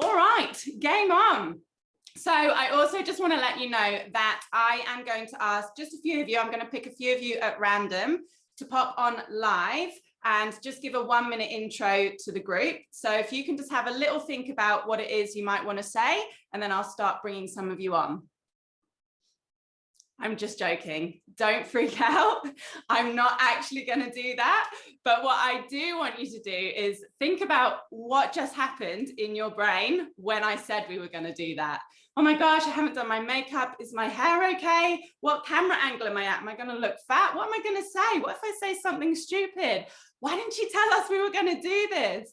All right, game on. So I also just want to let you know that I am going to ask just a few of you, I'm going to pick a few of you at random to pop on live and just give a 1-minute intro to the group. So if you can just have a little think about what it is you might want to say, and then I'll start bringing some of you on. I'm just joking. Don't freak out. I'm not actually going to do that. But what I do want you to do is think about what just happened in your brain when I said we were going to do that. Oh my gosh, I haven't done my makeup. Is my hair okay? What camera angle am I at? Am I going to look fat? What am I going to say? What if I say something stupid? Why didn't you tell us we were going to do this?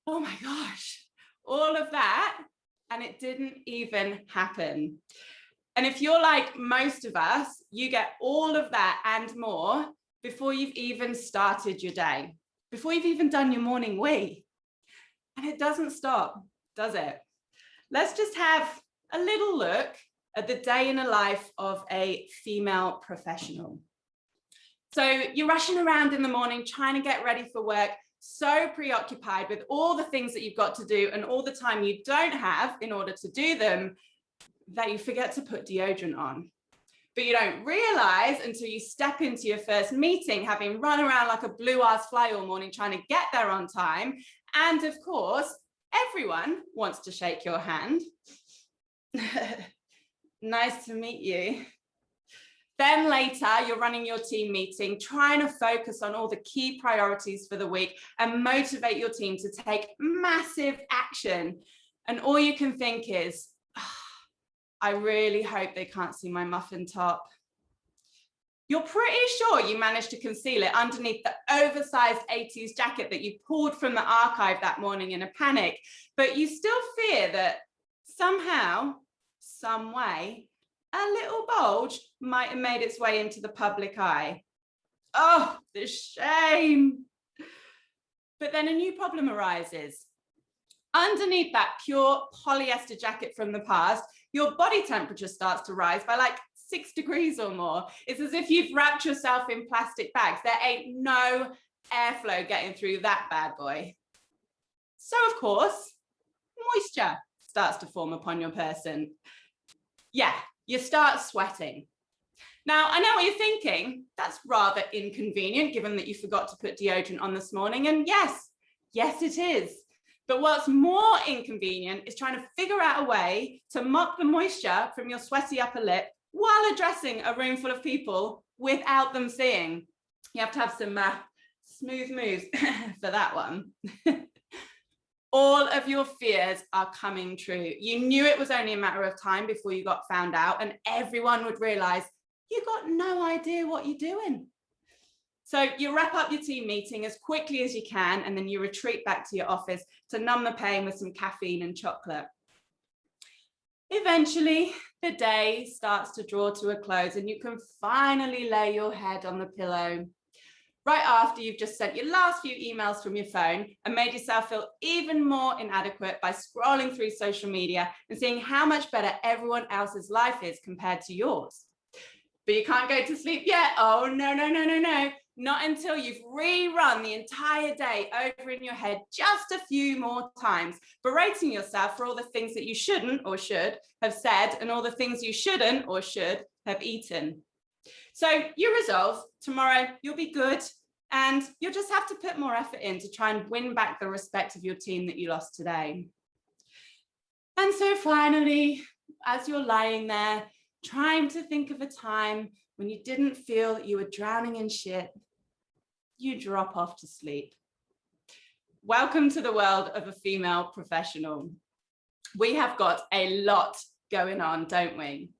Oh my gosh, all of that. And it didn't even happen. And if you're like most of us, you get all of that and more before you've even started your day, before you've even done your morning wee. And it doesn't stop, does it? Let's just have a little look at the day in the life of a female professional. So you're rushing around in the morning, trying to get ready for work, so preoccupied with all the things that you've got to do and all the time you don't have in order to do them, that you forget to put deodorant on. But you don't realize until you step into your first meeting, having run around like a blue-ass fly all morning trying to get there on time. And of course, everyone wants to shake your hand. Nice to meet you. Then later, you're running your team meeting, trying to focus on all the key priorities for the week and motivate your team to take massive action. And all you can think is, I really hope they can't see my muffin top. You're pretty sure you managed to conceal it underneath the oversized 80s jacket that you pulled from the archive that morning in a panic, but you still fear that somehow, some way, a little bulge might have made its way into the public eye. Oh, the shame. But then a new problem arises. Underneath that pure polyester jacket from the past, your body temperature starts to rise by like 6 degrees or more. It's as if you've wrapped yourself in plastic bags. There ain't no airflow getting through that bad boy. So of course, moisture starts to form upon your person. Yeah, you start sweating. Now, I know what you're thinking. That's rather inconvenient, given that you forgot to put deodorant on this morning. And yes, it is. But what's more inconvenient is trying to figure out a way to mop the moisture from your sweaty upper lip while addressing a room full of people without them seeing. You have to have some smooth moves for that one. All of your fears are coming true. You knew it was only a matter of time before you got found out, and everyone would realize you got no idea what you're doing. So you wrap up your team meeting as quickly as you can, and then you retreat back to your office to numb the pain with some caffeine and chocolate. Eventually, the day starts to draw to a close and you can finally lay your head on the pillow. Right after you've just sent your last few emails from your phone and made yourself feel even more inadequate by scrolling through social media and seeing how much better everyone else's life is compared to yours. But you can't go to sleep yet. Oh, no. Not until you've rerun the entire day over in your head just a few more times, berating yourself for all the things that you shouldn't or should have said and all the things you shouldn't or should have eaten. So you resolve tomorrow you'll be good and you'll just have to put more effort in to try and win back the respect of your team that you lost today. And so finally, as you're lying there, trying to think of a time when you didn't feel that you were drowning in shit, you drop off to sleep. Welcome to the world of a female professional. We have got a lot going on, don't we?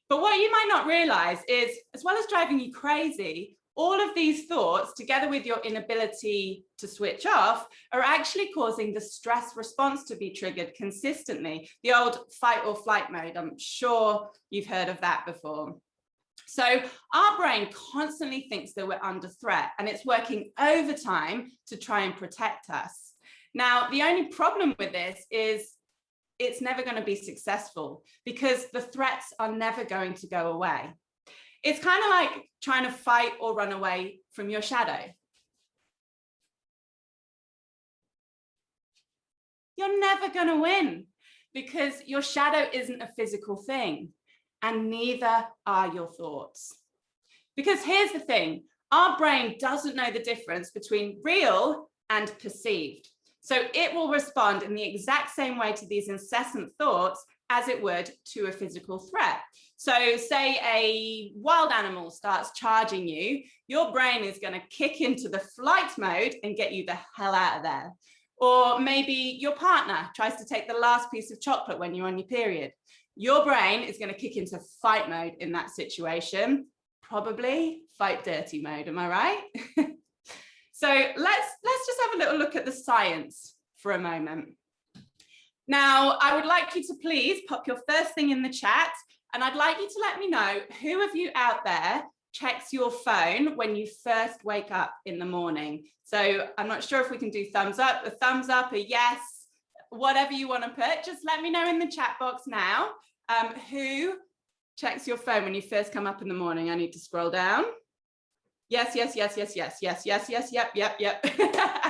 But what you might not realize is, as well as driving you crazy, all of these thoughts, together with your inability to switch off, are actually causing the stress response to be triggered consistently. The old fight or flight mode, I'm sure you've heard of that before. So our brain constantly thinks that we're under threat and it's working overtime to try and protect us. Now, the only problem with this is it's never going to be successful because the threats are never going to go away. It's kind of like trying to fight or run away from your shadow. you're never going to win, because your shadow isn't a physical thing, and neither are your thoughts. Because here's the thing, our brain doesn't know the difference between real and perceived. So it will respond in the exact same way to these incessant thoughts as it would to a physical threat. So say a wild animal starts charging you, your brain is going to kick into the flight mode and get you the hell out of there. Or maybe your partner tries to take the last piece of chocolate when you're on your period. Your brain is going to kick into fight mode in that situation, probably fight dirty mode, am I right? So let's just have a little look at the science for a moment. Now, I would like you to please pop your first thing in the chat, and I'd like you to let me know who of you out there checks your phone when you first wake up in the morning. So I'm not sure if we can do thumbs up, a yes, whatever you want to put. Just let me know in the chat box now who checks your phone when you first come up in the morning. I need to scroll down. Yes, yes, yes, yes, yes, yes, yes, yes, yep.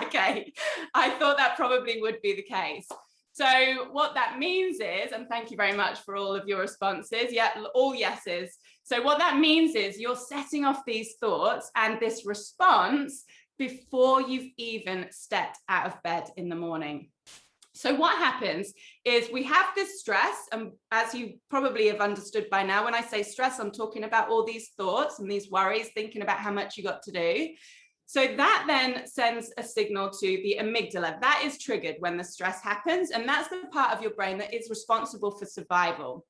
Okay, I thought that probably would be the case. So what that means is, and thank you very much for all of your responses, yeah, all yeses. So what that means is you're setting off these thoughts and this response before you've even stepped out of bed in the morning. So what happens is we have this stress, and as you probably have understood by now, when I say stress, I'm talking about all these thoughts and these worries, thinking about how much you got to do. So that then sends a signal to the amygdala. That is triggered when the stress happens, and that's the part of your brain that is responsible for survival.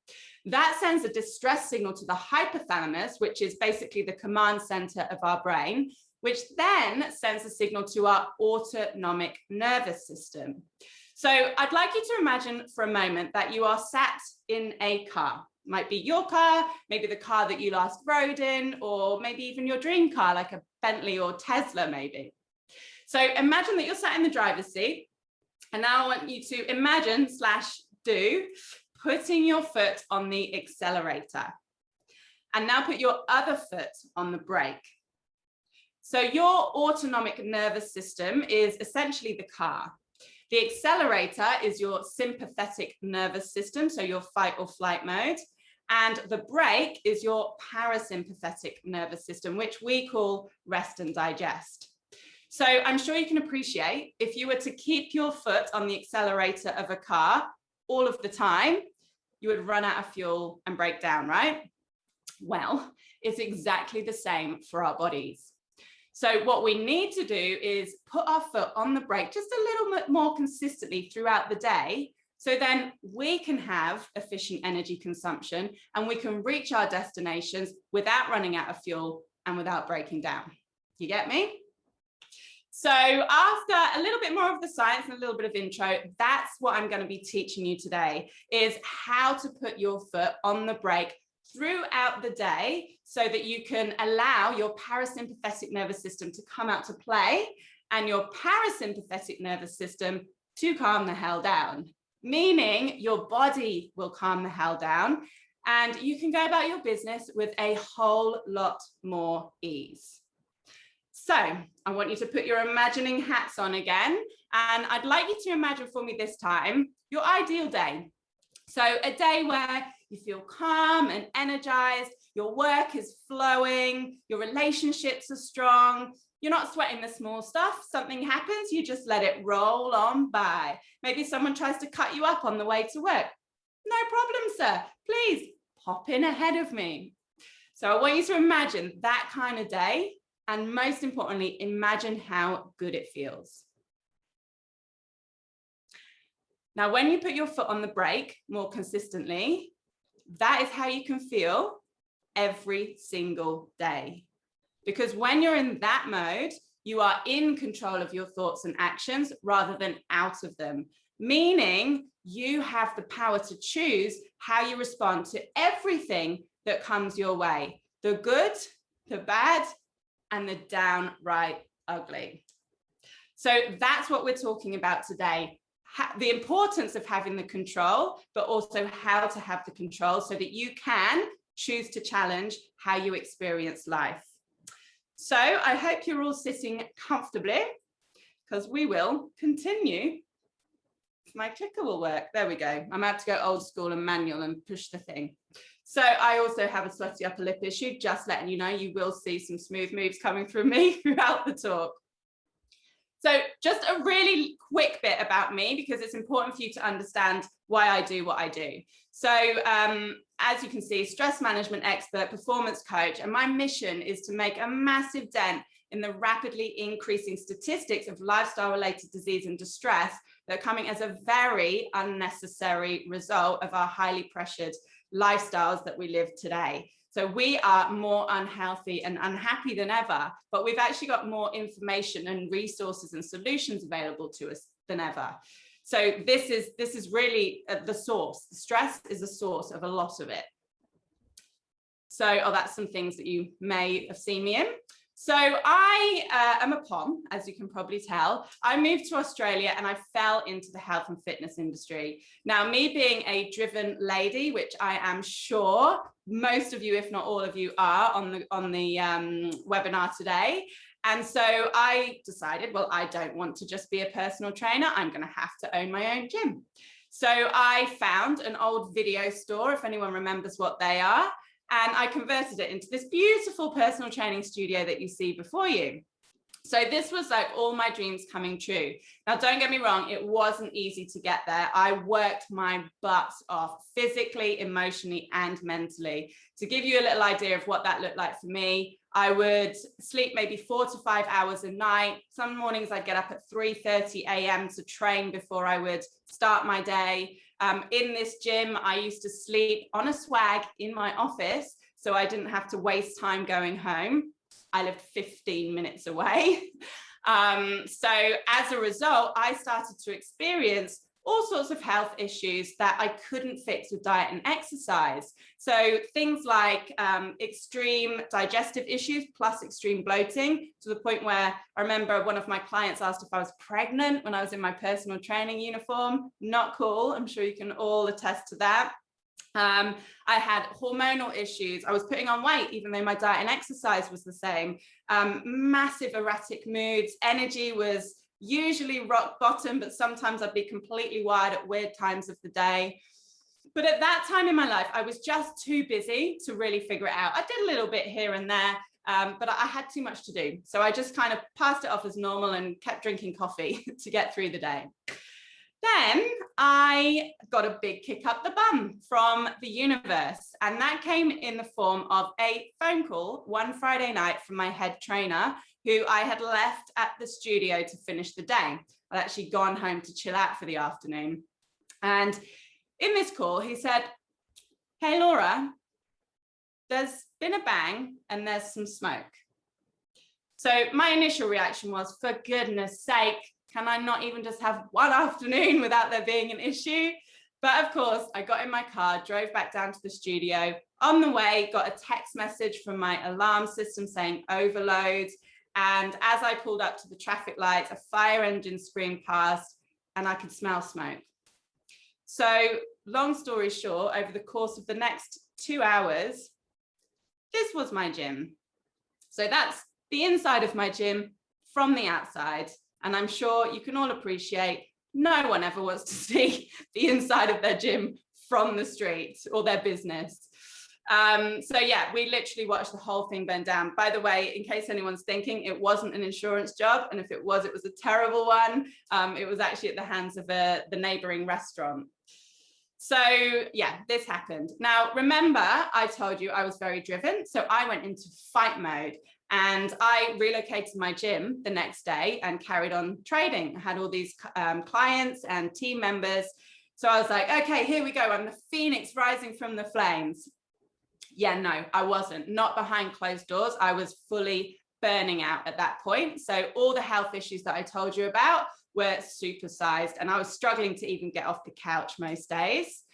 That sends a distress signal to the hypothalamus, which is basically the command center of our brain, which then sends a signal to our autonomic nervous system. So I'd like you to imagine for a moment that you are sat in a car. Might be your car, maybe the car that you last rode in, or maybe even your dream car, like a Bentley or Tesla, maybe. So imagine that you're sat in the driver's seat. And now I want you to imagine / do putting your foot on the accelerator. And now put your other foot on the brake. So your autonomic nervous system is essentially the car. The accelerator is your sympathetic nervous system, so your fight or flight mode. And the brake is your parasympathetic nervous system, which we call rest and digest. So I'm sure you can appreciate if you were to keep your foot on the accelerator of a car all of the time, you would run out of fuel and break down, right? Well, it's exactly the same for our bodies. So what we need to do is put our foot on the brake just a little bit more consistently throughout the day, so then we can have efficient energy consumption and we can reach our destinations without running out of fuel and without breaking down. You get me? So after a little bit more of the science and a little bit of intro, that's what I'm going to be teaching you today, is how to put your foot on the brake throughout the day so that you can allow your parasympathetic nervous system to come out to play and your parasympathetic nervous system to calm the hell down, meaning your body will calm the hell down and you can go about your business with a whole lot more ease. So I want you to put your imagining hats on again, and I'd like you to imagine for me this time your ideal day. So a day where you feel calm and energized, your work is flowing, your relationships are strong, you're not sweating the small stuff. Something happens, you just let it roll on by. Maybe someone tries to cut you up on the way to work. No problem, sir. Please pop in ahead of me. So I want you to imagine that kind of day, and most importantly, imagine how good it feels. Now, when you put your foot on the brake more consistently, that is how you can feel every single day. Because when you're in that mode, you are in control of your thoughts and actions rather than out of them, meaning you have the power to choose how you respond to everything that comes your way, the good, the bad, and the downright ugly. So that's what we're talking about today. The importance of having the control, but also how to have the control so that you can choose to challenge how you experience life. So I hope you're all sitting comfortably, because we will continue if my clicker will work. There we go. I'm about to go old school and manual and push the thing. So I also have a sweaty upper lip issue, just letting you know, you will see some smooth moves coming from me throughout the talk. So just a really quick bit about me, because it's important for you to understand why I do what I do. So as you can see, stress management expert, performance coach, and my mission is to make a massive dent in the rapidly increasing statistics of lifestyle-related disease and distress that are coming as a very unnecessary result of our highly pressured lifestyles that we live today. So we are more unhealthy and unhappy than ever, but we've actually got more information and resources and solutions available to us than ever. So this is really the source. Stress is the source of a lot of it. So, that's some things that you may have seen me in. So I am a POM, as you can probably tell. I moved to Australia and I fell into the health and fitness industry. Now, me being a driven lady, which I am sure most of you, if not all of you, are on the webinar today. And so I decided, well, I don't want to just be a personal trainer. I'm going to have to own my own gym. So I found an old video store, if anyone remembers what they are. And I converted it into this beautiful personal training studio that you see before you. So this was like all my dreams coming true. Now, don't get me wrong, it wasn't easy to get there. I worked my butt off physically, emotionally, and mentally. To give you a little idea of what that looked like for me, I would sleep maybe 4 to 5 hours a night. Some mornings I'd get up at 3:30 a.m. to train before I would start my day. In this gym, I used to sleep on a swag in my office, so I didn't have to waste time going home. I lived 15 minutes away. So as a result, I started to experience all sorts of health issues that I couldn't fix with diet and exercise. So things like extreme digestive issues plus extreme bloating, to the point where I remember one of my clients asked if I was pregnant when I was in my personal training uniform. Not cool. I'm sure you can all attest to that. I had hormonal issues. I was putting on weight, even though my diet and exercise was the same. Massive erratic moods. Energy was usually rock bottom, but sometimes I'd be completely wired at weird times of the day. But at that time in my life, I was just too busy to really figure it out. I did a little bit here and there, but I had too much to do. So I just kind of passed it off as normal and kept drinking coffee to get through the day. Then I got a big kick up the bum from the universe, and that came in the form of a phone call one Friday night from my head trainer, who I had left at the studio to finish the day. I'd actually gone home to chill out for the afternoon. And in this call, he said, "Hey, Laura, there's been a bang and there's some smoke." So my initial reaction was, for goodness sake, can I not even just have one afternoon without there being an issue? But of course, I got in my car, drove back down to the studio. On the way, got a text message from my alarm system saying overload. And as I pulled up to the traffic lights, a fire engine screamed past and I could smell smoke. So long story short, over the course of the next 2 hours, this was my gym. So that's the inside of my gym from the outside. And I'm sure you can all appreciate no one ever wants to see the inside of their gym from the street or their business. So yeah, we literally watched the whole thing burn down. By the way, in case anyone's thinking, it wasn't an insurance job. And if it was a terrible one. It was actually at the hands of the neighboring restaurant. So yeah, this happened. Now, remember, I told you I was very driven. So I went into fight mode. And I relocated my gym the next day and carried on trading. I had all these clients and team members. So I was like, okay, here we go. I'm the phoenix rising from the flames. Yeah, no, I wasn't. Not behind closed doors. I was fully burning out at that point. So all the health issues that I told you about were supersized, and I was struggling to even get off the couch most days.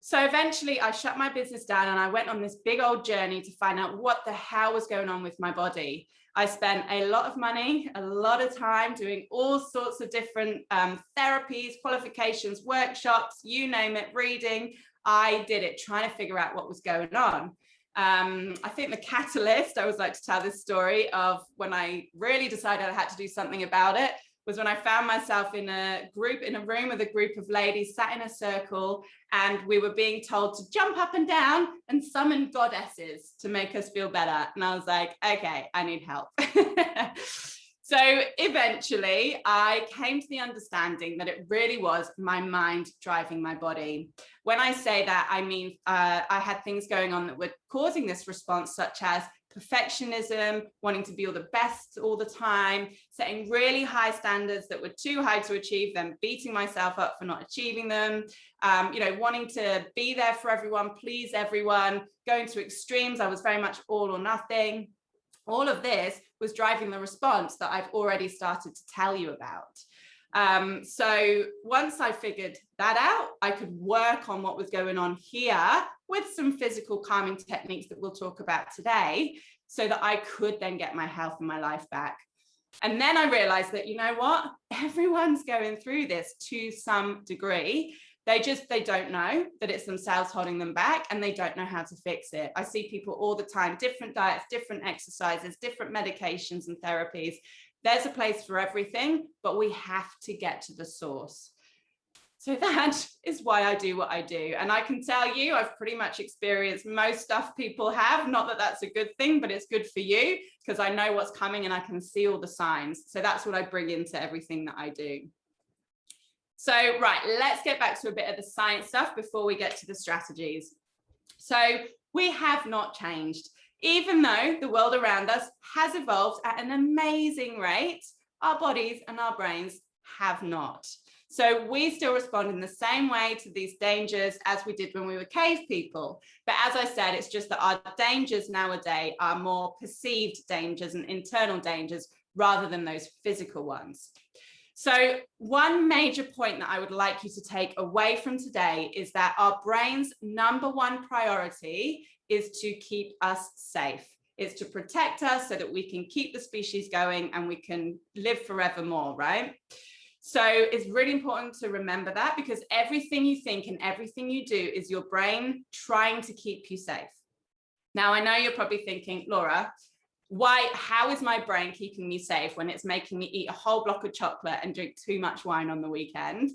So eventually I shut my business down and I went on this big old journey to find out what the hell was going on with my body. I spent a lot of money, a lot of time doing all sorts of different therapies, qualifications, workshops, you name it, reading. I did it, trying to figure out what was going on. I think the catalyst, I always like to tell this story of when I really decided I had to do something about it, was when I found myself in a room with a group of ladies sat in a circle, and we were being told to jump up and down and summon goddesses to make us feel better. And I was like, okay, I need help. So eventually I came to the understanding that it really was my mind driving my body. When I say that, I mean, I had things going on that were causing this response, such as perfectionism, wanting to be all the best all the time, setting really high standards that were too high to achieve them, beating myself up for not achieving them, wanting to be there for everyone, please everyone, going to extremes. I was very much all or nothing. All of this was driving the response that I've already started to tell you about. So once I figured that out, I could work on what was going on here with some physical calming techniques that we'll talk about today, so that I could then get my health and my life back. And then I realized that, you know what, everyone's going through this to some degree. They don't know that it's themselves holding them back, and they don't know how to fix it. I see people all the time, different diets, different exercises, different medications and therapies. There's a place for everything, but we have to get to the source. So that is why I do what I do. And I can tell you, I've pretty much experienced most stuff people have. Not that that's a good thing, but it's good for you, because I know what's coming and I can see all the signs. So that's what I bring into everything that I do. So, right, let's get back to a bit of the science stuff before we get to the strategies. So we have not changed. Even though the world around us has evolved at an amazing rate, our bodies and our brains have not. So we still respond in the same way to these dangers as we did when we were cave people. But as I said, it's just that our dangers nowadays are more perceived dangers and internal dangers rather than those physical ones. So one major point that I would like you to take away from today is that our brain's #1 priority is to keep us safe. It's to protect us so that we can keep the species going and we can live forevermore, right? So it's really important to remember that, because everything you think and everything you do is your brain trying to keep you safe. Now, I know you're probably thinking, Laura, how is my brain keeping me safe when it's making me eat a whole block of chocolate and drink too much wine on the weekend?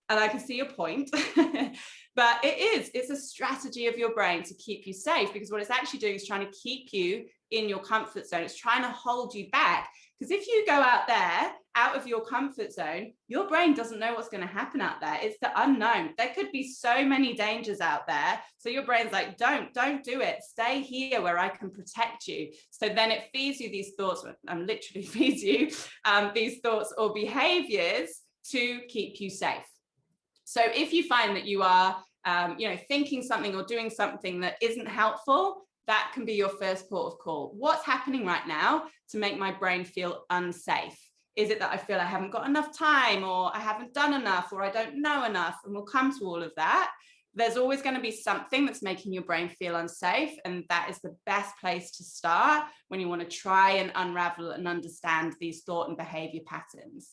And I can see your point, but it's a strategy of your brain to keep you safe, because what it's actually doing is trying to keep you in your comfort zone. It's trying to hold you back, because if you go out there, out of your comfort zone, your brain doesn't know what's going to happen out there. It's the unknown. There could be so many dangers out there. So your brain's like, don't do it. Stay here where I can protect you. So then it feeds you these thoughts, and literally feeds you these thoughts or behaviors to keep you safe. So if you find that you are, thinking something or doing something that isn't helpful, that can be your first port of call. What's happening right now to make my brain feel unsafe? Is it that I feel I haven't got enough time, or I haven't done enough, or I don't know enough? And we'll come to all of that. There's always going to be something that's making your brain feel unsafe. And that is the best place to start when you want to try and unravel and understand these thought and behavior patterns.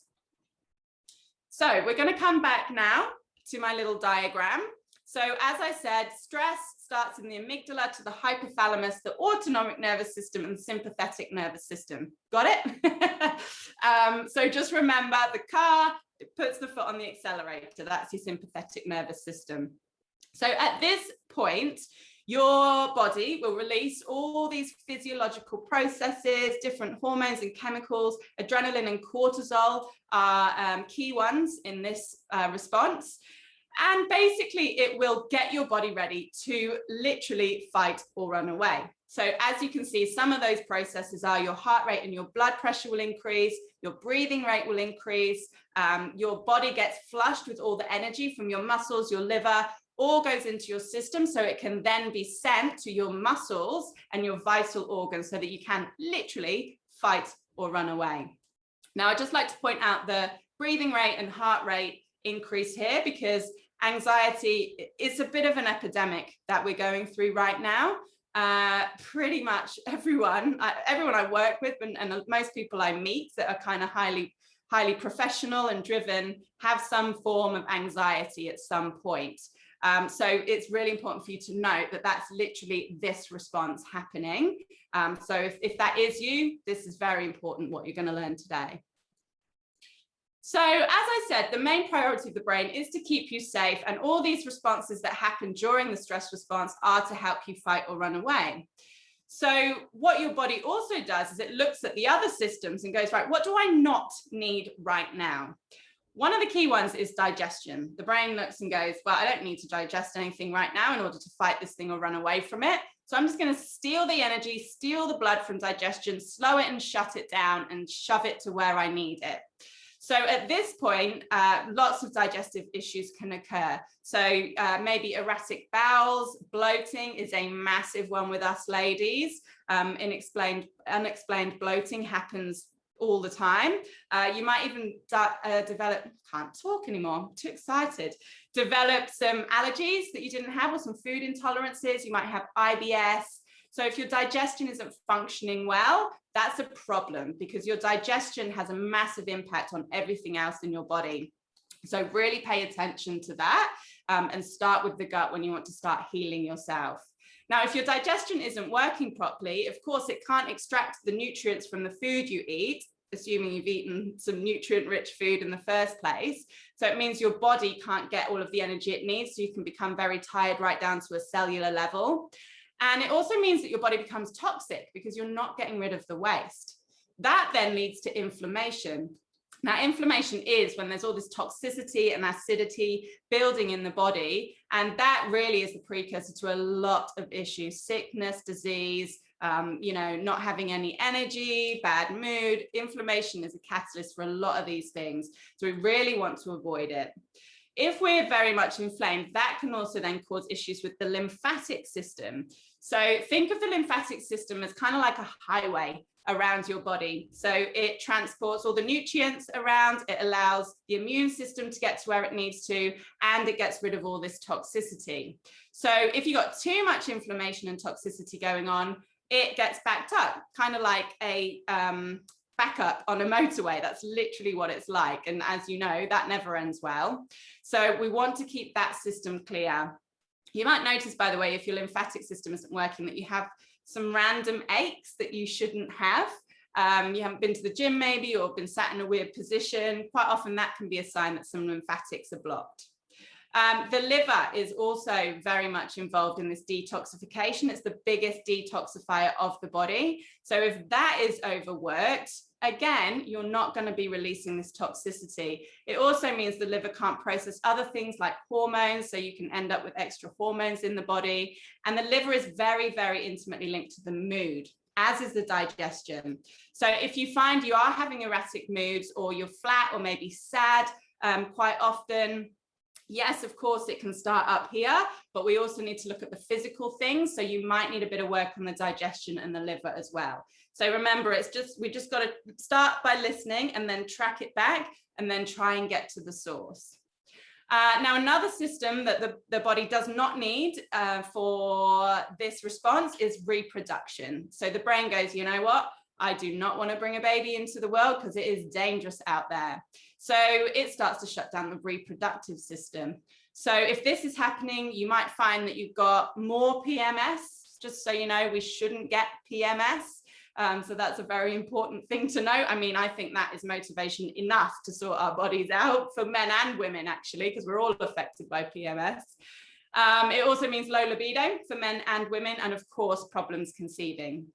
So we're going to come back now to my little diagram. So as I said, stress starts in the amygdala to the hypothalamus, the autonomic nervous system, and the sympathetic nervous system. Got it? So just remember, the car, it puts the foot on the accelerator. That's your sympathetic nervous system. So at this point, your body will release all these physiological processes, different hormones and chemicals. Adrenaline and cortisol are key ones in this response. And basically, it will get your body ready to literally fight or run away. So as you can see, some of those processes are your heart rate and your blood pressure will increase, your breathing rate will increase, your body gets flushed with all the energy from your muscles, your liver, all goes into your system, so it can then be sent to your muscles and your vital organs so that you can literally fight or run away. Now, I'd just like to point out the breathing rate and heart rate increase here, because anxiety is a bit of an epidemic that we're going through right now. Pretty much everyone I work with and most people I meet that are kind of highly professional and driven have some form of anxiety at some point. So it's really important for you to note that that's literally this response happening. So if that is you, this is very important what you're going to learn today. So as I said, the main priority of the brain is to keep you safe, and all these responses that happen during the stress response are to help you fight or run away. So what your body also does is it looks at the other systems and goes, right, what do I not need right now? One of the key ones is digestion. The brain looks and goes, well, I don't need to digest anything right now in order to fight this thing or run away from it. So I'm just going to steal the energy, steal the blood from digestion, slow it and shut it down and shove it to where I need it. So at this point, lots of digestive issues can occur. So maybe erratic bowels, bloating is a massive one with us ladies. Unexplained bloating happens all the time. You might even develop, can't talk anymore, I'm too excited, develop some allergies that you didn't have or some food intolerances. You might have IBS. So if your digestion isn't functioning well, that's a problem because your digestion has a massive impact on everything else in your body. So really pay attention to that and start with the gut when you want to start healing yourself. Now, if your digestion isn't working properly, of course, it can't extract the nutrients from the food you eat, assuming you've eaten some nutrient-rich food in the first place. So it means your body can't get all of the energy it needs, so you can become very tired right down to a cellular level. And it also means that your body becomes toxic because you're not getting rid of the waste. That then leads to inflammation. Now, inflammation is when there's all this toxicity and acidity building in the body, and that really is the precursor to a lot of issues: sickness, disease, not having any energy, bad mood. Inflammation is a catalyst for a lot of these things, so we really want to avoid it. If we're very much inflamed, that can also then cause issues with the lymphatic system. So think of the lymphatic system as kind of like a highway around your body. So it transports all the nutrients around, it allows the immune system to get to where it needs to, and it gets rid of all this toxicity. So if you've got too much inflammation and toxicity going on, it gets backed up, kind of like a backup on a motorway. That's literally what it's like. And as you know, that never ends well. So we want to keep that system clear. You might notice, by the way, if your lymphatic system isn't working, that you have some random aches that you shouldn't have. You haven't been to the gym maybe, or been sat in a weird position. Quite often that can be a sign that some lymphatics are blocked. The liver is also very much involved in this detoxification. It's the biggest detoxifier of the body. So if that is overworked, again, you're not going to be releasing this toxicity. It also means the liver can't process other things like hormones, so you can end up with extra hormones in the body. And the liver is very, very intimately linked to the mood, as is the digestion. So if you find you are having erratic moods, or you're flat or maybe sad quite often, yes, of course, it can start up here, but we also need to look at the physical things. So you might need a bit of work on the digestion and the liver as well. So remember, we just got to start by listening and then track it back and then try and get to the source. Now, another system that the body does not need for this response is reproduction. So the brain goes, you know what? I do not want to bring a baby into the world because it is dangerous out there. So it starts to shut down the reproductive system. So if this is happening, you might find that you've got more PMS. Just so you know, we shouldn't get PMS. So that's a very important thing to know. I mean, I think that is motivation enough to sort our bodies out for men and women, actually, because we're all affected by PMS. It also means low libido for men and women, and of course, problems conceiving.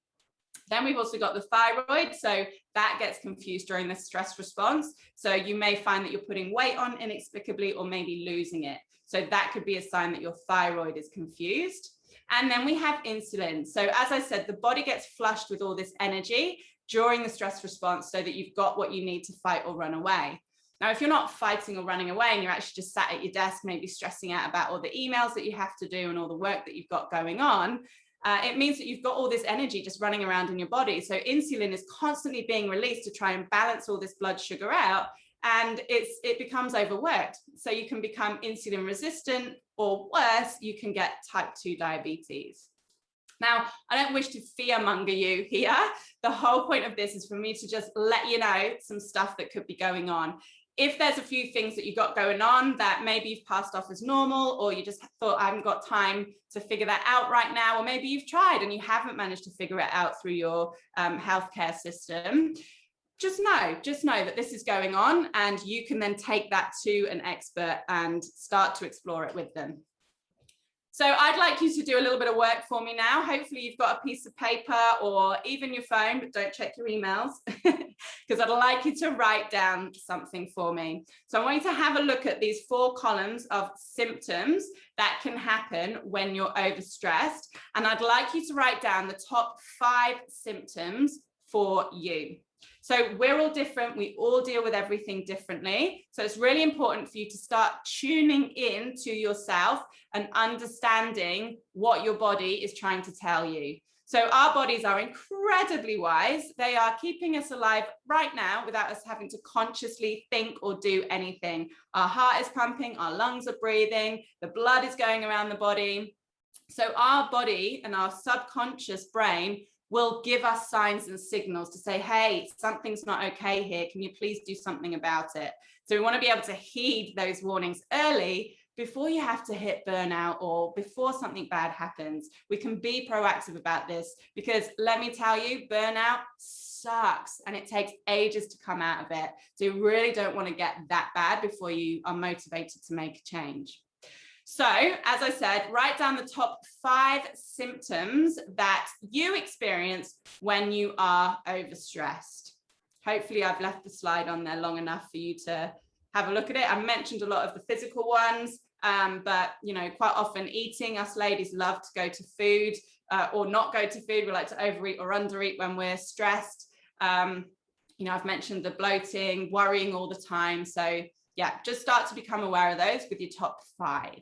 Then we've also got the thyroid, so that gets confused during the stress response. So you may find that you're putting weight on inexplicably, or maybe losing it. So that could be a sign that your thyroid is confused. And then we have insulin. So as I said, the body gets flushed with all this energy during the stress response so that you've got what you need to fight or run away. Now, if you're not fighting or running away and you're actually just sat at your desk, maybe stressing out about all the emails that you have to do and all the work that you've got going on, it means that you've got all this energy just running around in your body. So insulin is constantly being released to try and balance all this blood sugar out, and it becomes overworked. So you can become insulin resistant, or worse, you can get type 2 diabetes. Now, I don't wish to fearmonger you here. The whole point of this is for me to just let you know some stuff that could be going on. If there's a few things that you got going on that maybe you've passed off as normal, or you just thought, I haven't got time to figure that out right now, or maybe you've tried and you haven't managed to figure it out through your healthcare system, just know that this is going on, and you can then take that to an expert and start to explore it with them. So I'd like you to do a little bit of work for me now. Hopefully you've got a piece of paper or even your phone, but don't check your emails because I'd like you to write down something for me. So I want you to have a look at these 4 columns of symptoms that can happen when you're overstressed. And I'd like you to write down the top 5 symptoms for you. So we're all different. We all deal with everything differently. So it's really important for you to start tuning in to yourself and understanding what your body is trying to tell you. So our bodies are incredibly wise. They are keeping us alive right now without us having to consciously think or do anything. Our heart is pumping, our lungs are breathing, the blood is going around the body. So our body and our subconscious brain will give us signs and signals to say, hey, something's not okay here. Can you please do something about it? So we want to be able to heed those warnings early before you have to hit burnout or before something bad happens. We can be proactive about this because let me tell you, burnout sucks and it takes ages to come out of it. So you really don't want to get that bad before you are motivated to make a change. So, as I said, write down the top 5 symptoms that you experience when you are overstressed. Hopefully, I've left the slide on there long enough for you to have a look at it. I mentioned a lot of the physical ones, but, you know, quite often eating, us ladies love to go to food or not go to food. We like to overeat or undereat when we're stressed. You know, I've mentioned the bloating, worrying all the time. So, yeah, just start to become aware of those with your top 5.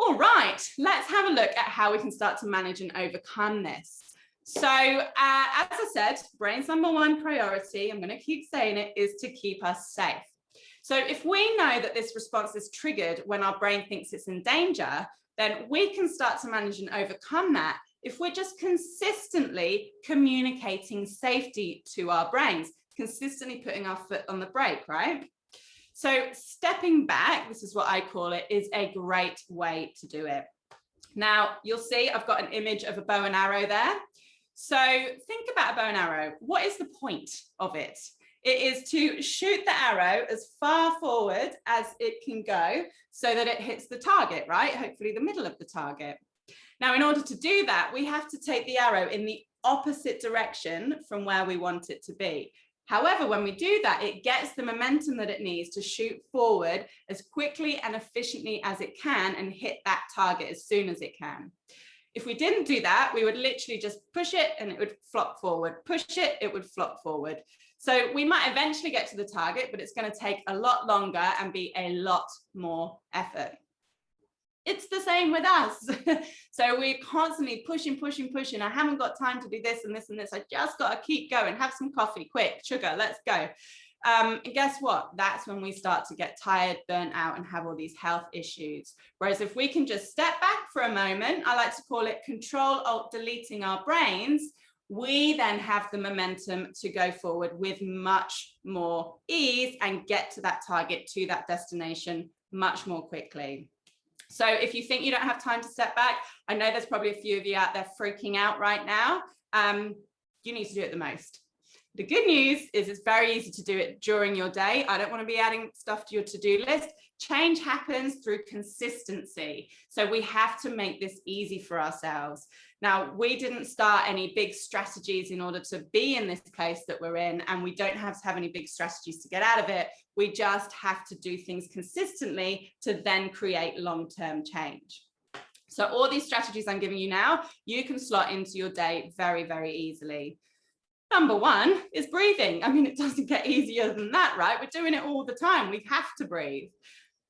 All right, let's have a look at how we can start to manage and overcome this. So as I said, brain's #1 priority, I'm going to keep saying it, is to keep us safe. So if we know that this response is triggered when our brain thinks it's in danger, then we can start to manage and overcome that if we're just consistently communicating safety to our brains, consistently putting our foot on the brake, right? So stepping back, this is what I call it, is a great way to do it. Now, you'll see I've got an image of a bow and arrow there. So think about a bow and arrow. What is the point of it? It is to shoot the arrow as far forward as it can go so that it hits the target, right? Hopefully the middle of the target. Now, in order to do that, we have to take the arrow in the opposite direction from where we want it to be. However, when we do that, it gets the momentum that it needs to shoot forward as quickly and efficiently as it can and hit that target as soon as it can. If we didn't do that, we would literally just push it and it would flop forward. Push it, it would flop forward. So we might eventually get to the target, but it's going to take a lot longer and be a lot more effort. It's the same with us. So we're constantly pushing. I haven't got time to do this and this and this. I just got to keep going. Have some coffee, quick, sugar, let's go. And guess what? That's when we start to get tired, burnt out, and have all these health issues. Whereas if we can just step back for a moment, I like to call it Control-Alt-Deleting our brains, we then have the momentum to go forward with much more ease and get to that target, to that destination much more quickly. So if you think you don't have time to step back, I know there's probably a few of you out there freaking out right now. You need to do it the most. The good news is it's very easy to do it during your day. I don't want to be adding stuff to your to-do list. Change happens through consistency. So we have to make this easy for ourselves. Now, we didn't start any big strategies in order to be in this place that we're in, and we don't have to have any big strategies to get out of it. We just have to do things consistently to then create long-term change. So all these strategies I'm giving you now, you can slot into your day very, very easily. #1 is breathing. I mean, it doesn't get easier than that, right? We're doing it all the time. We have to breathe.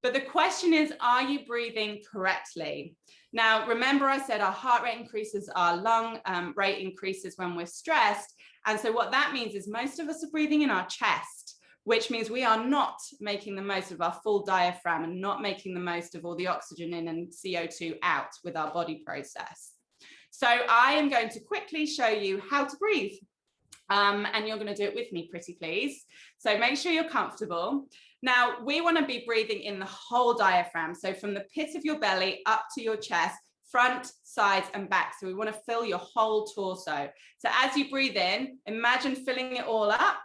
But the question is, are you breathing correctly? Now, remember I said our heart rate increases, our lung rate increases when we're stressed. And so what that means is most of us are breathing in our chest, which means we are not making the most of our full diaphragm and not making the most of all the oxygen in and CO2 out with our body process. So I am going to quickly show you how to breathe. And you're going to do it with me, pretty please. So make sure you're comfortable. Now, we want to be breathing in the whole diaphragm. So from the pit of your belly up to your chest, front, sides, and back. So we want to fill your whole torso. So as you breathe in, imagine filling it all up.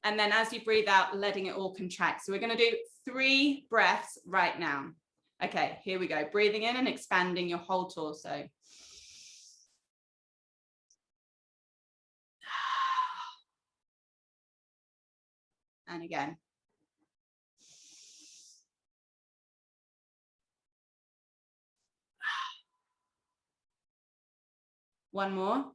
And then as you breathe out, letting it all contract. So we're going to do 3 breaths right now. Okay, here we go. Breathing in and expanding your whole torso. And again. One more.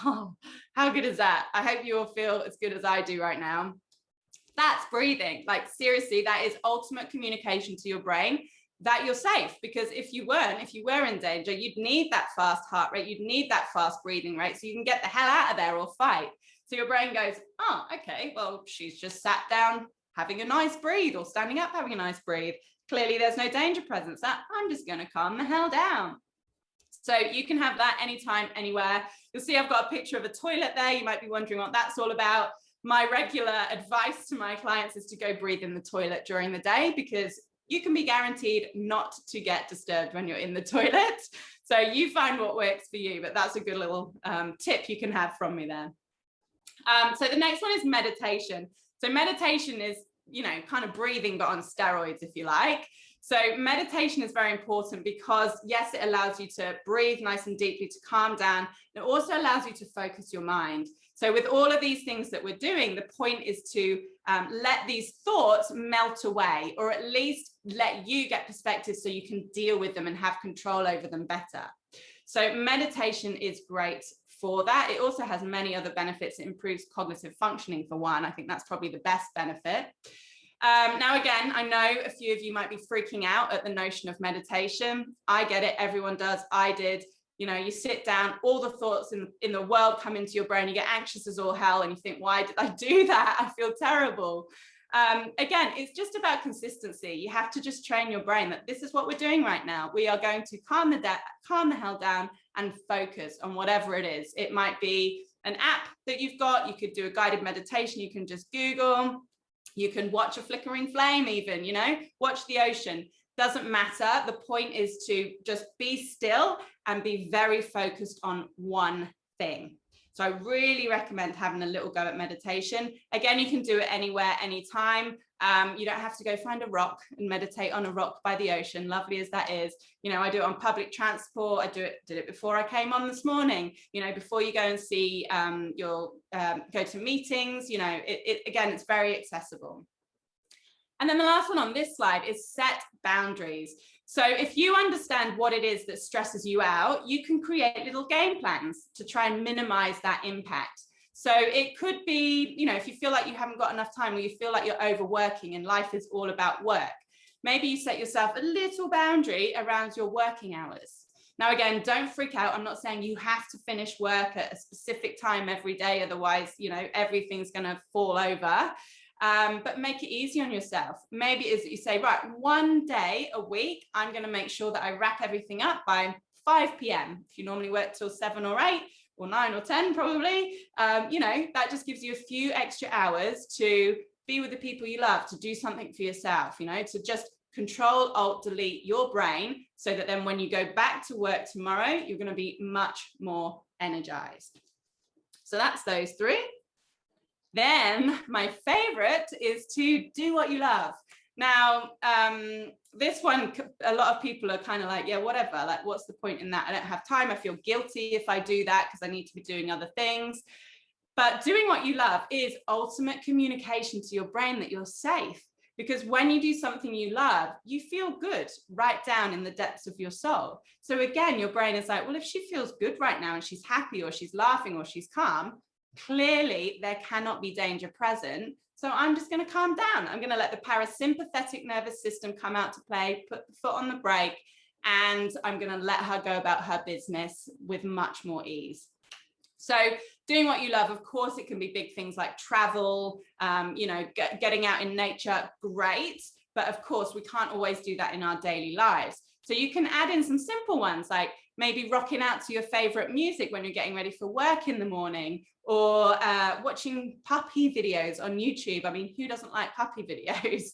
Oh, how good is that? I hope you all feel as good as I do right now. That's breathing. Like seriously, that is ultimate communication to your brain that you're safe, because if you were in danger, you'd need that fast heart rate, you'd need that fast breathing rate so you can get the hell out of there or fight. So your brain goes, oh, okay, well, she's just sat down having a nice breathe, or standing up having a nice breathe. Clearly there's no danger present. So I'm just going to calm the hell down. So you can have that anytime, anywhere. You'll see I've got a picture of a toilet there. You might be wondering what that's all about. My regular advice to my clients is to go breathe in the toilet during the day, because you can be guaranteed not to get disturbed when you're in the toilet. So you find what works for you, but that's a good little tip you can have from me there. So the next one is meditation. So meditation is, you know, kind of breathing, but on steroids, if you like. So meditation is very important because, yes, it allows you to breathe nice and deeply, to calm down. It also allows you to focus your mind. So with all of these things that we're doing, the point is to let these thoughts melt away, or at least let you get perspective so you can deal with them and have control over them better. So meditation is great for that. It also has many other benefits. It improves cognitive functioning, for one. I think that's probably the best benefit. Now, again, I know a few of you might be freaking out at the notion of meditation. I get it. Everyone does. I did. You know, you sit down, all the thoughts in the world come into your brain. You get anxious as all hell and you think, why did I do that? I feel terrible. Again, it's just about consistency. You have to just train your brain that this is what we're doing right now. We are going to calm the hell down and focus on whatever it is. It might be an app that you've got. You could do a guided meditation. You can just Google. You can watch a flickering flame even, you know, watch the ocean. Doesn't matter. The point is to just be still and be very focused on one thing. So I really recommend having a little go at meditation. Again, you can do it anywhere, anytime. You don't have to go find a rock and meditate on a rock by the ocean, lovely as that is. You know, I do it on public transport. I did it before I came on this morning. You know, before you go and see go to meetings, you know, again, it's very accessible. And then the last one on this slide is set boundaries. So if you understand what it is that stresses you out, you can create little game plans to try and minimize that impact. So it could be, you know, if you feel like you haven't got enough time, or you feel like you're overworking and life is all about work, maybe you set yourself a little boundary around your working hours. Now, again, don't freak out. I'm not saying you have to finish work at a specific time every day. Otherwise, you know, everything's going to fall over. But make it easy on yourself. Maybe it is that you say, right, one day a week, I'm going to make sure that I wrap everything up by 5 p.m. If you normally work till 7 or 8 or 9 or 10, probably, you know, that just gives you a few extra hours to be with the people you love, to do something for yourself, you know, to just Control, Alt, Delete your brain so that then when you go back to work tomorrow, you're going to be much more energized. So that's those 3. Then my favorite is to do what you love. Now, this one, a lot of people are kind of like, yeah, whatever, like, what's the point in that? I don't have time. I feel guilty if I do that because I need to be doing other things. But doing what you love is ultimate communication to your brain that you're safe. Because when you do something you love, you feel good right down in the depths of your soul. So again, your brain is like, well, if she feels good right now and she's happy or she's laughing or she's calm, clearly there cannot be danger present. So I'm just going to calm down. I'm going to let the parasympathetic nervous system come out to play, put the foot on the brake, and I'm going to let her go about her business with much more ease. So doing what you love, of course, it can be big things like travel, you know, getting out in nature, great. But of course, we can't always do that in our daily lives. So you can add in some simple ones like maybe rocking out to your favorite music when you're getting ready for work in the morning, or watching puppy videos on YouTube. I mean, who doesn't like puppy videos?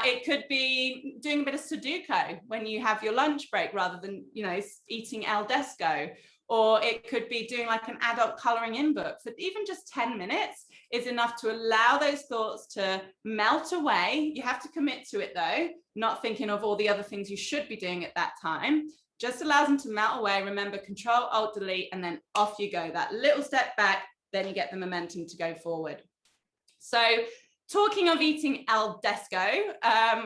It could be doing a bit of Sudoku when you have your lunch break rather than, you know, eating al desco. Or it could be doing like an adult coloring in book for even just 10 minutes is enough to allow those thoughts to melt away. You have to commit to it though, not thinking of all the other things you should be doing at that time. Just allows them to melt away. Remember, Control, Alt, Delete, and then off you go. That little step back, then you get the momentum to go forward. So talking of eating al desco,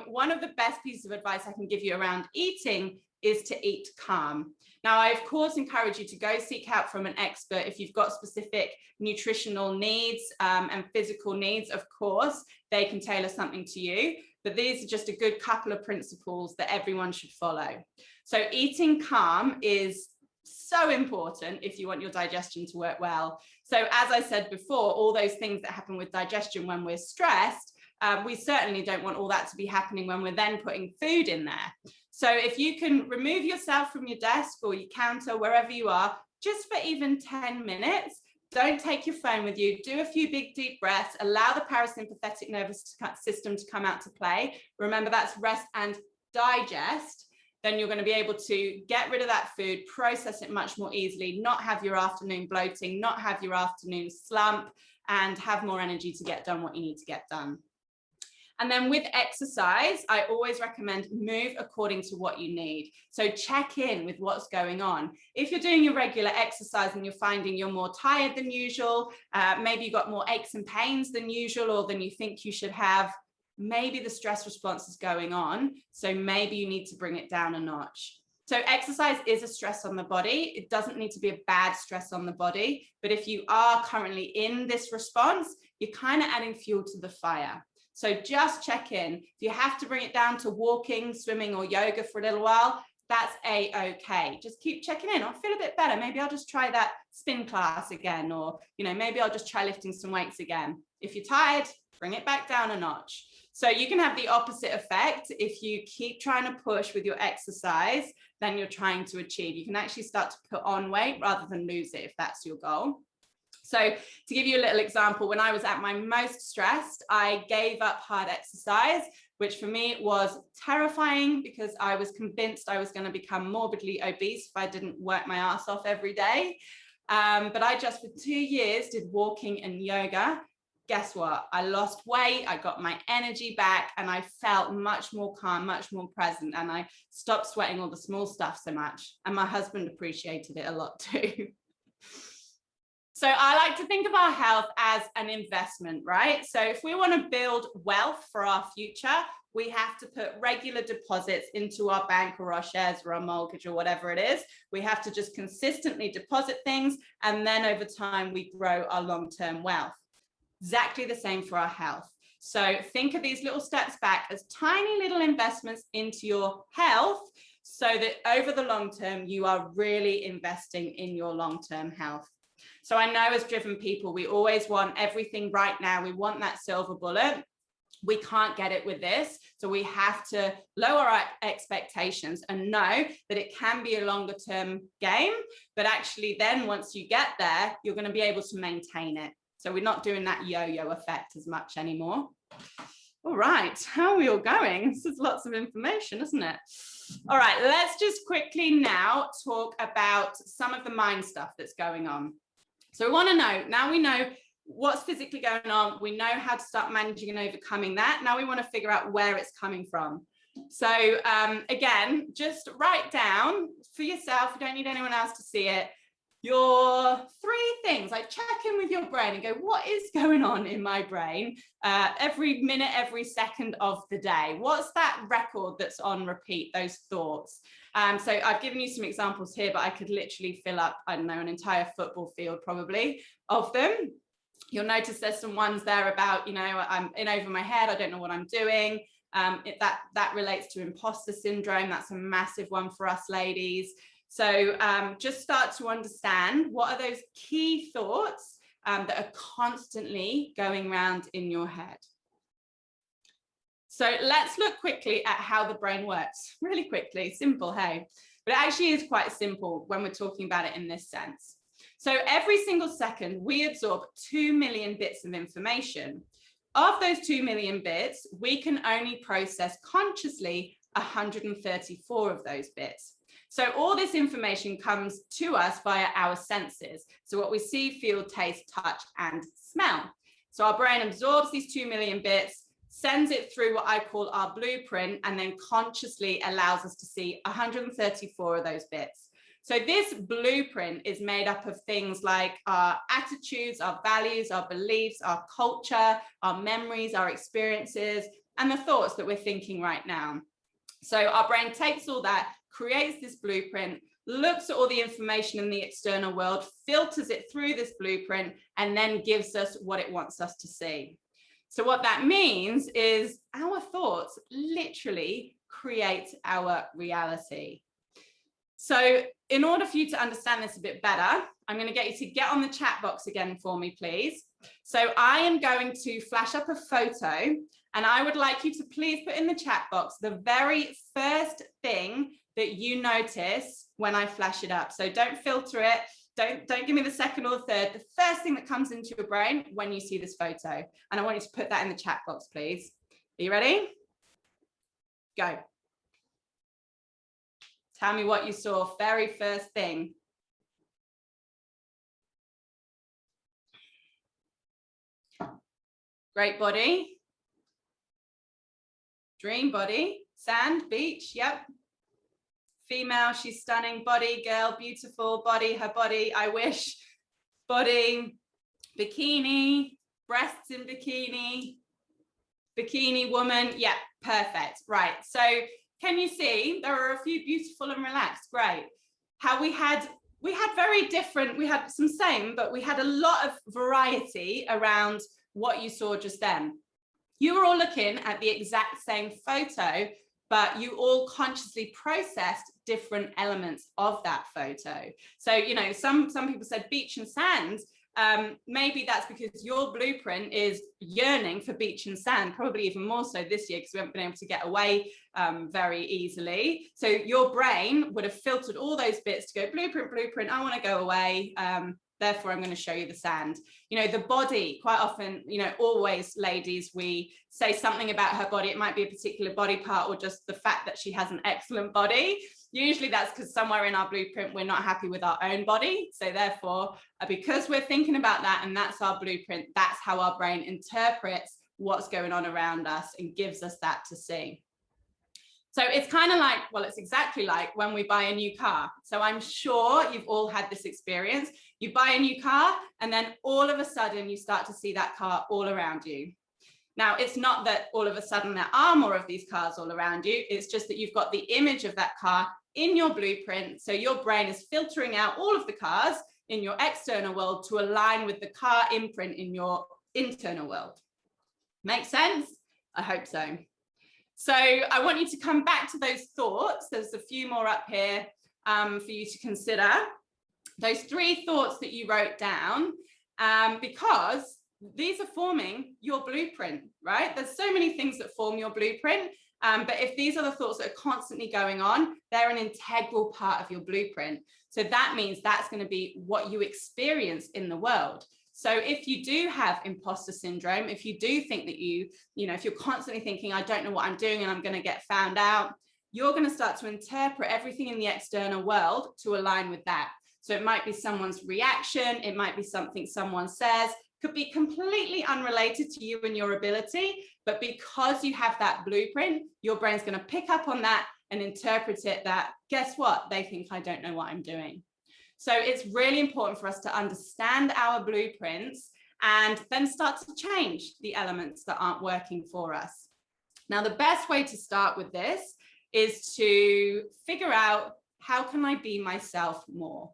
one of the best pieces of advice I can give you around eating is to eat calm. Now, I, of course, encourage you to go seek out from an expert if you've got specific nutritional needs and physical needs. Of course, they can tailor something to you, but these are just a good couple of principles that everyone should follow. So eating calm is so important if you want your digestion to work well. So as I said before, all those things that happen with digestion when we're stressed, we certainly don't want all that to be happening when we're then putting food in there. So if you can remove yourself from your desk or your counter, wherever you are, just for even 10 minutes, don't take your phone with you, do a few big deep breaths, allow the parasympathetic nervous system to come out to play. Remember, that's rest and digest. Then you're going to be able to get rid of that food, process it much more easily, not have your afternoon bloating, not have your afternoon slump, and have more energy to get done what you need to get done. And then with exercise, I always recommend move according to what you need. So check in with what's going on. If you're doing your regular exercise and you're finding you're more tired than usual, maybe you've got more aches and pains than usual or than you think you should have, maybe the stress response is going on. So maybe you need to bring it down a notch. So exercise is a stress on the body. It doesn't need to be a bad stress on the body. But if you are currently in this response, you're kind of adding fuel to the fire. So just check in. If you have to bring it down to walking, swimming, or yoga for a little while, that's a-okay. Just keep checking in. I'll feel a bit better. Maybe I'll just try that spin class again, or, you know, maybe I'll just try lifting some weights again. If you're tired, bring it back down a notch. So you can have the opposite effect. If you keep trying to push with your exercise, then you're trying to achieve. You can actually start to put on weight rather than lose it if that's your goal. So to give you a little example, when I was at my most stressed, I gave up hard exercise, which for me was terrifying because I was convinced I was going to become morbidly obese if I didn't work my ass off every day. But I just for 2 years did walking and yoga. Guess what? I lost weight, I got my energy back, and I felt much more calm, much more present, and I stopped sweating all the small stuff so much. And my husband appreciated it a lot too. So I like to think of our health as an investment, right? So if we want to build wealth for our future, we have to put regular deposits into our bank or our shares or our mortgage or whatever it is. We have to just consistently deposit things, and then over time we grow our long-term wealth. Exactly the same for our health. So think of these little steps back as tiny little investments into your health so that over the long term, you are really investing in your long-term health. So I know as driven people, we always want everything right now. We want that silver bullet. We can't get it with this. So we have to lower our expectations and know that it can be a longer term game, but actually then once you get there, you're going to be able to maintain it. So we're not doing that yo-yo effect as much anymore. All right, how are we all going? This is lots of information, isn't it? All right, let's just quickly now talk about some of the mind stuff that's going on. So we want to know, now we know what's physically going on, we know how to start managing and overcoming that. Now we want to figure out where it's coming from. So again, just write down for yourself, you don't need anyone else to see it, your 3 things. Like check in with your brain and go, what is going on in my brain every minute, every second of the day? What's that record that's on repeat, those thoughts? So I've given you some examples here, but I could literally fill up, I don't know, an entire football field probably of them. You'll notice there's some ones there about, you know, I'm in over my head, I don't know what I'm doing. That relates to imposter syndrome. That's a massive one for us ladies. So just start to understand what are those key thoughts that are constantly going around in your head. So let's look quickly at how the brain works. Really quickly, simple, hey. but it actually is quite simple when we're talking about it in this sense. So every single second, we absorb 2 million bits of information. Of those 2 million bits, we can only process consciously 134 of those bits. So all this information comes to us via our senses. So what we see, feel, taste, touch, and smell. So our brain absorbs these 2 million bits, sends it through what I call our blueprint, and then consciously allows us to see 134 of those bits. So this blueprint is made up of things like our attitudes, our values, our beliefs, our culture, our memories, our experiences, and the thoughts that we're thinking right now. So our brain takes all that, creates this blueprint, looks at all the information in the external world, filters it through this blueprint, and then gives us what it wants us to see. So what that means is our thoughts literally create our reality. So in order for you to understand this a bit better, I'm going to get you to get on the chat box again for me, please. So I am going to flash up a photo, and I would like you to please put in the chat box the very first thing that you notice when I flash it up. So don't filter it. Don't give me the second or the third. The first thing that comes into your brain when you see this photo. And I want you to put that in the chat box, please. Are you ready? Go. Tell me what you saw, very first thing. Great body. Dream body. Sand, beach, yep. Female, she's stunning. Body, girl, beautiful. Body, her body, I wish. Body, bikini, breasts in bikini. Bikini woman, yeah, perfect. Right, so can you see there are a few beautiful and relaxed? Great. How we had very different, we had some same, but we had a lot of variety around what you saw just then. You were all looking at the exact same photo, but you all consciously processed different elements of that photo. So, you know, some people said beach and sand. Maybe that's because your blueprint is yearning for beach and sand, probably even more so this year because we haven't been able to get away very easily. So your brain would have filtered all those bits to go blueprint, I want to go away. Therefore, I'm going to show you the sand. You know, the body, quite often, you know, always ladies, we say something about her body. It might be a particular body part or just the fact that she has an excellent body. Usually that's because somewhere in our blueprint, we're not happy with our own body. So therefore, because we're thinking about that and that's our blueprint, that's how our brain interprets what's going on around us and gives us that to see. So it's kind of like, well, it's exactly like when we buy a new car. So I'm sure you've all had this experience. You buy a new car and then all of a sudden you start to see that car all around you. Now, it's not that all of a sudden there are more of these cars all around you. It's just that you've got the image of that car in your blueprint. So your brain is filtering out all of the cars in your external world to align with the car imprint in your internal world. Make sense? I hope so. So I want you to come back to those thoughts. There's a few more up here for you to consider. Those 3 thoughts that you wrote down, because these are forming your blueprint, right? There's so many things that form your blueprint. But if these are the thoughts that are constantly going on, they're an integral part of your blueprint. So that means that's going to be what you experience in the world. So if you do have imposter syndrome, if you do think that you know, if you're constantly thinking, I don't know what I'm doing and I'm going to get found out, you're going to start to interpret everything in the external world to align with that. So it might be someone's reaction. It might be something someone says, could be completely unrelated to you and your ability. But because you have that blueprint, your brain's going to pick up on that and interpret it that, guess what? They think I don't know what I'm doing. So it's really important for us to understand our blueprints and then start to change the elements that aren't working for us. Now, the best way to start with this is to figure out, how can I be myself more?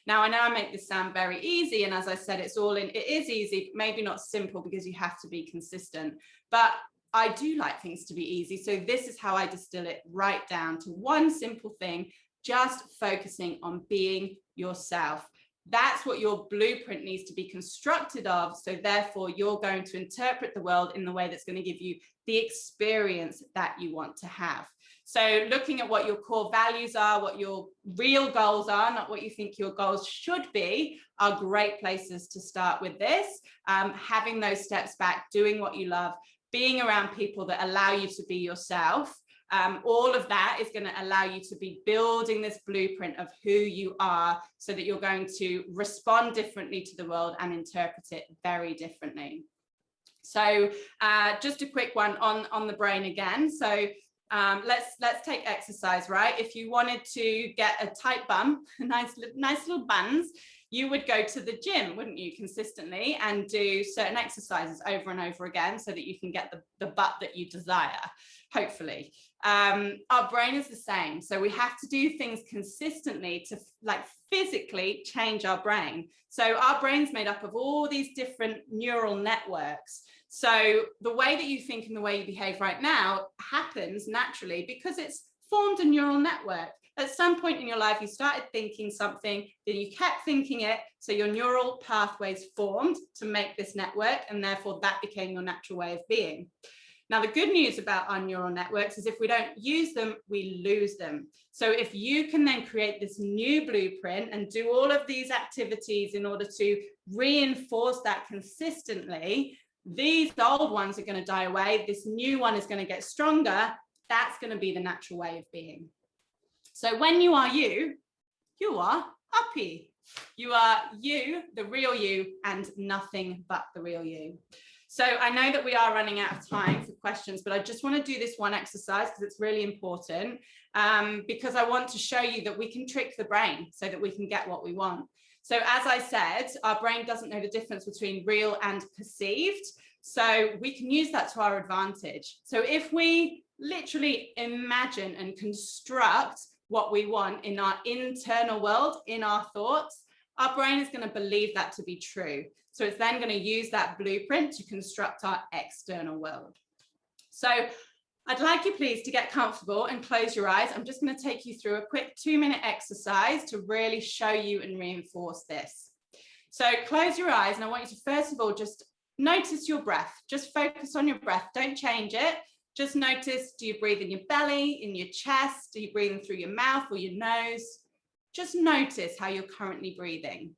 Now, I know I make this sound very easy. And as I said, it is easy, maybe not simple because you have to be consistent, but I do like things to be easy. So this is how I distill it right down to one simple thing, just focusing on being yourself. That's what your blueprint needs to be constructed of. So therefore, you're going to interpret the world in the way that's going to give you the experience that you want to have. So looking at what your core values are, what your real goals are, not what you think your goals should be, are great places to start with this. Having those steps back, doing what you love, being around people that allow you to be yourself. All of that is going to allow you to be building this blueprint of who you are, so that you're going to respond differently to the world and interpret it very differently. So just a quick one on the brain again. So let's take exercise, right? If you wanted to get a tight bum, nice little buns, you would go to the gym, wouldn't you, consistently, and do certain exercises over and over again so that you can get the butt that you desire, hopefully. Our brain is the same. So we have to do things consistently to physically change our brain. So our brain's made up of all these different neural networks. So the way that you think and the way you behave right now happens naturally because it's formed a neural network. At some point in your life, you started thinking something, then you kept thinking it, so your neural pathways formed to make this network, and therefore that became your natural way of being. Now, the good news about our neural networks is if we don't use them, we lose them. So if you can then create this new blueprint and do all of these activities in order to reinforce that consistently, these old ones are going to die away. This new one is going to get stronger. That's going to be the natural way of being. So when you are you, you are uppy. You are you, the real you, and nothing but the real you. So I know that we are running out of time for questions, but I just want to do this one exercise because it's really important, because I want to show you that we can trick the brain so that we can get what we want. So as I said, our brain doesn't know the difference between real and perceived. So we can use that to our advantage. So if we literally imagine and construct what we want in our internal world, in our thoughts, our brain is going to believe that to be true. So it's then going to use that blueprint to construct our external world. So I'd like you please to get comfortable and close your eyes. I'm just going to take you through a quick 2-minute exercise to really show you and reinforce this. So close your eyes, and I want you to first of all just notice your breath. Just focus on your breath. Don't change it. Just notice, do you breathe in your belly, in your chest? Do you breathe in through your mouth or your nose? Just notice how you're currently breathing.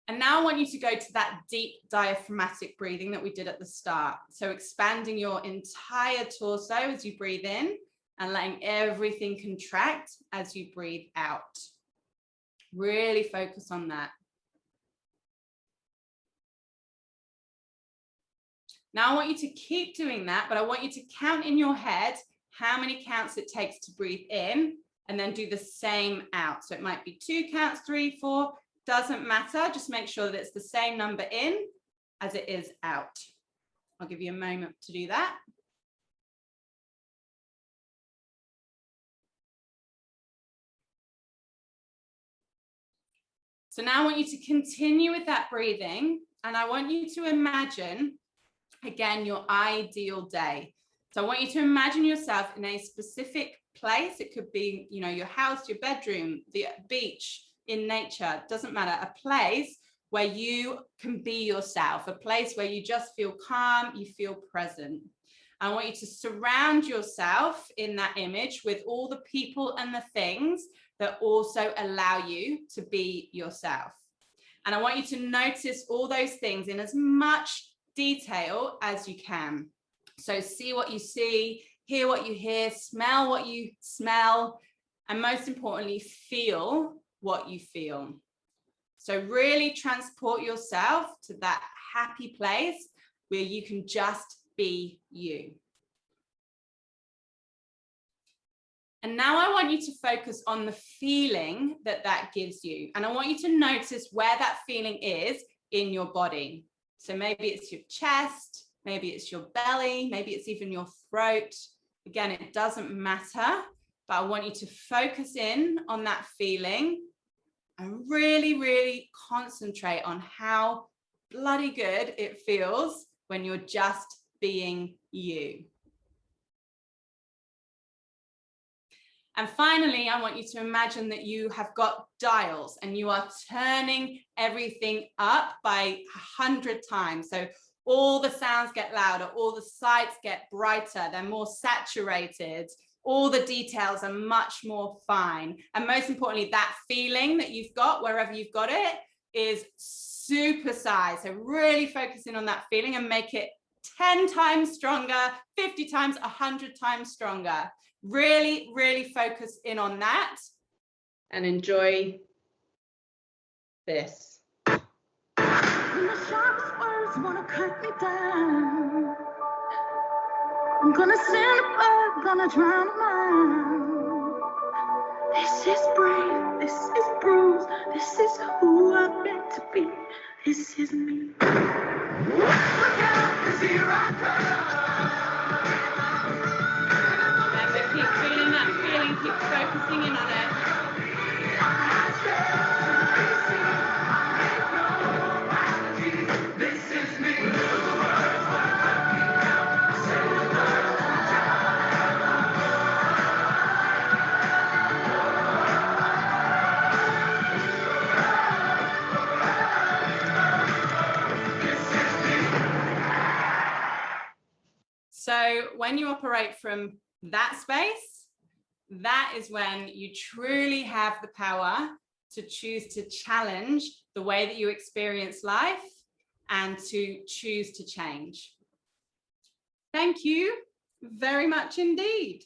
And now I want you to go to that deep diaphragmatic breathing that we did at the start. So expanding your entire torso as you breathe in and letting everything contract as you breathe out. Really focus on that. Now I want you to keep doing that, but I want you to count in your head how many counts it takes to breathe in, and then do the same out. So it might be 2 counts, 3, 4, doesn't matter. Just make sure that it's the same number in as it is out. I'll give you a moment to do that. So now I want you to continue with that breathing, and I want you to imagine, again, your ideal day. So I want you to imagine yourself in a specific place. It could be, you know, your house, your bedroom, the beach, in nature, doesn't matter. A place where you can be yourself, a place where you just feel calm, you feel present. I want you to surround yourself in that image with all the people and the things that also allow you to be yourself. And I want you to notice all those things in as much detail as you can. So see what you see, hear what you hear, smell what you smell, and most importantly, feel what you feel. So really transport yourself to that happy place where you can just be you. And now I want you to focus on the feeling that that gives you. And I want you to notice where that feeling is in your body. So maybe it's your chest, maybe it's your belly, maybe it's even your throat. Again, it doesn't matter, but I want you to focus in on that feeling and really, really concentrate on how bloody good it feels when you're just being you. And finally, I want you to imagine that you have got dials and you are turning everything up by 100 times. So all the sounds get louder, all the sights get brighter, they're more saturated, all the details are much more fine. And most importantly, that feeling that you've got wherever you've got it is supersized. So really focusing on that feeling and make it 10 times stronger, 50 times, 100 times stronger. Really, really focus in on that and enjoy this. When the sharpest words wanna cut me down, I'm gonna send a bird, gonna drown a mind. This is brave, this is bruised, this is who I'm meant to be. This is me. Look out, 'cause here I come. Remember, keep feeling that feeling, keep focusing in on it. This is me. So when you operate from that space, that is when you truly have the power to choose to challenge the way that you experience life and to choose to change. Thank you very much indeed.